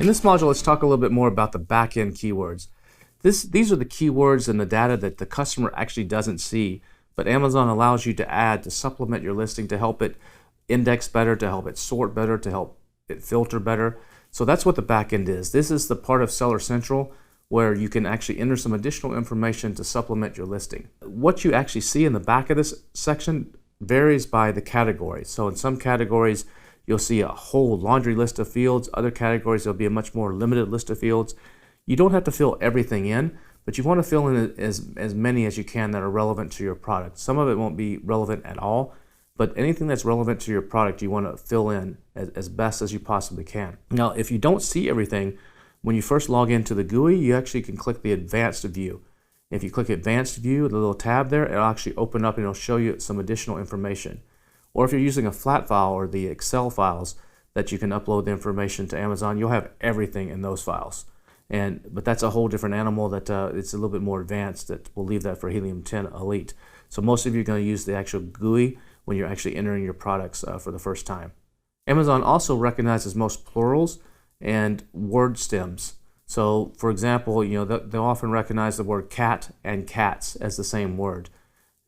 In this module, let's talk a little bit more about the back-end keywords. These are the keywords and the data that the customer actually doesn't see, but Amazon allows you to add to supplement your listing, to help it index better, to help it sort better, to help it filter better. So that's what the back-end is. This is the part of Seller Central where you can actually enter some additional information to supplement your listing. What you actually see in the back of this section varies by the category. So in some categories, you'll see a whole laundry list of fields. Other categories, there'll be a much more limited list of fields. You don't have to fill everything in, but you want to fill in as many as you can that are relevant to your product. Some of it won't be relevant at all, but anything that's relevant to your product, you want to fill in as best as you possibly can. Now, if you don't see everything, when you first log into the GUI, you actually can click the Advanced View. If you click Advanced View, the little tab there, it'll actually open up and it'll show you some additional information. Or if you're using a flat file or the Excel files that you can upload the information to Amazon, you'll have everything in those files. But that's a whole different animal that it's a little bit more advanced. That we'll leave that for Helium 10 Elite. So most of you are going to use the actual GUI when you're actually entering your products for the first time. Amazon also recognizes most plurals and word stems. So for example, they'll often recognize the word cat and cats as the same word.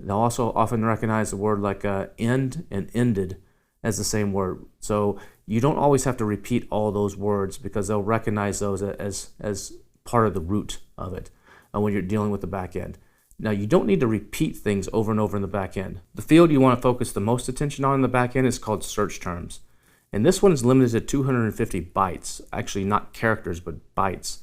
They'll also often recognize the word like end and ended as the same word. So you don't always have to repeat all those words because they'll recognize those as part of the root of it when you're dealing with the back end. Now, you don't need to repeat things over and over in the back end. The field you want to focus the most attention on in the back end is called search terms. And this one is limited to 250 bytes, actually not characters, but bytes.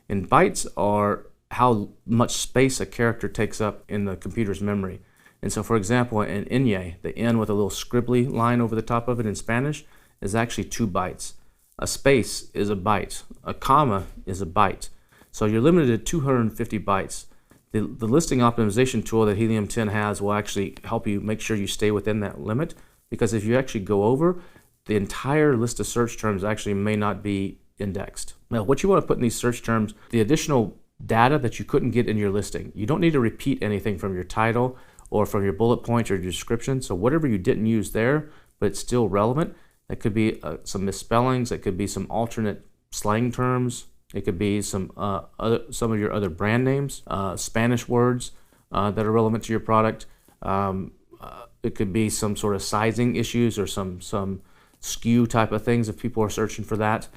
And bytes are how much space a character takes up in the computer's memory. And so, for example, in Enye, the N with a little scribbly line over the top of it in Spanish is actually 2 bytes. A space is a byte. A comma is a byte. So you're limited to 250 bytes. The listing optimization tool that Helium 10 has will actually help you make sure you stay within that limit, because if you actually go over, the entire list of search terms actually may not be indexed. Now, what you want to put in these search terms, the additional data that you couldn't get in your listing. You don't need to repeat anything from your title or from your bullet points or your description. So whatever you didn't use there, but it's still relevant, that could be some misspellings, it could be some alternate slang terms, it could be some of your other brand names, Spanish words that are relevant to your product. It could be some sort of sizing issues or some SKU type of things if people are searching for that.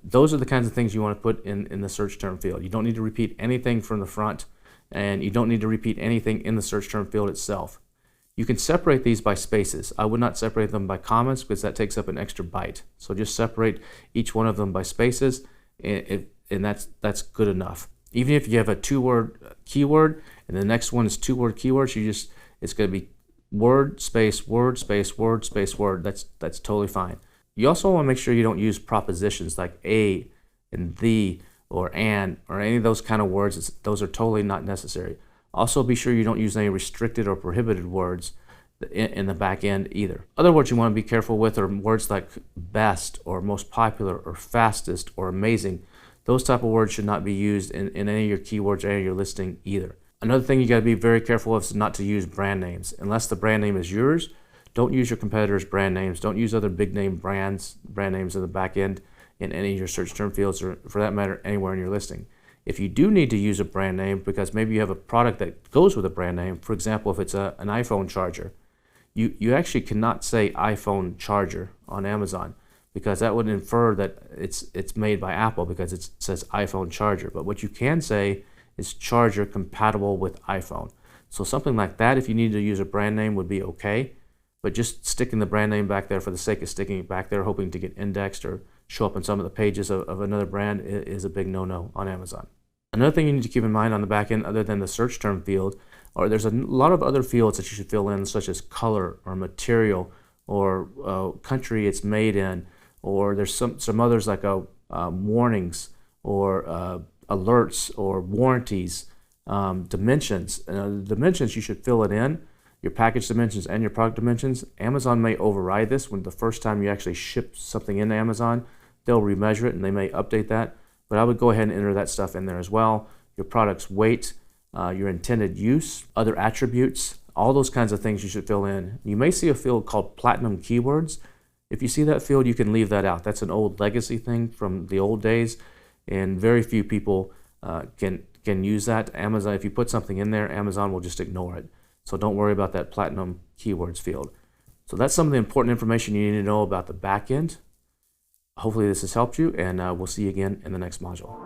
Those are the kinds of things you want to put in the search term field. You don't need to repeat anything from the front, and you don't need to repeat anything in the search term field itself. You can separate these by spaces. I would not separate them by commas because that takes up an extra byte. So just separate each one of them by spaces, and that's good enough. Even if you have a 2-word keyword and the next one is 2-word keywords, it's going to be word space word space word space word. That's totally fine. You also want to make sure you don't use propositions like a and the or and or any of those kind of words. Those are totally not necessary. Also, be sure you don't use any restricted or prohibited words in the back end either. Other words you want to be careful with are words like best or most popular or fastest or amazing. Those type of words should not be used in any of your keywords or any of your listing either. Another thing you got to be very careful of is not to use brand names. Unless the brand name is yours, don't use your competitors' brand names. Don't use other big name brand names in the back end in any of your search term fields, or for that matter, anywhere in your listing. If you do need to use a brand name because maybe you have a product that goes with a brand name, for example, if it's an iPhone charger, you actually cannot say iPhone charger on Amazon, because that would infer that it's made by Apple because it says iPhone charger. But what you can say is charger compatible with iPhone. So something like that, if you need to use a brand name, would be okay. But just sticking the brand name back there for the sake of sticking it back there, hoping to get indexed or show up in some of the pages of another brand, is a big no-no on Amazon. Another thing you need to keep in mind on the back end, other than the search term field, or there's a lot of other fields that you should fill in, such as color or material or country it's made in, or there's some others like warnings or alerts or warranties, dimensions. The dimensions, you should fill it in, your package dimensions and your product dimensions. Amazon may override this when the first time you actually ship something into Amazon. They'll remeasure it and they may update that. But I would go ahead and enter that stuff in there as well. Your product's weight, your intended use, other attributes, all those kinds of things you should fill in. You may see a field called Platinum Keywords. If you see that field, you can leave that out. That's an old legacy thing from the old days, and very few people can use that. Amazon, if you put something in there, Amazon will just ignore it. So don't worry about that platinum keywords field. So that's some of the important information you need to know about the back end. Hopefully this has helped you, and we'll see you again in the next module.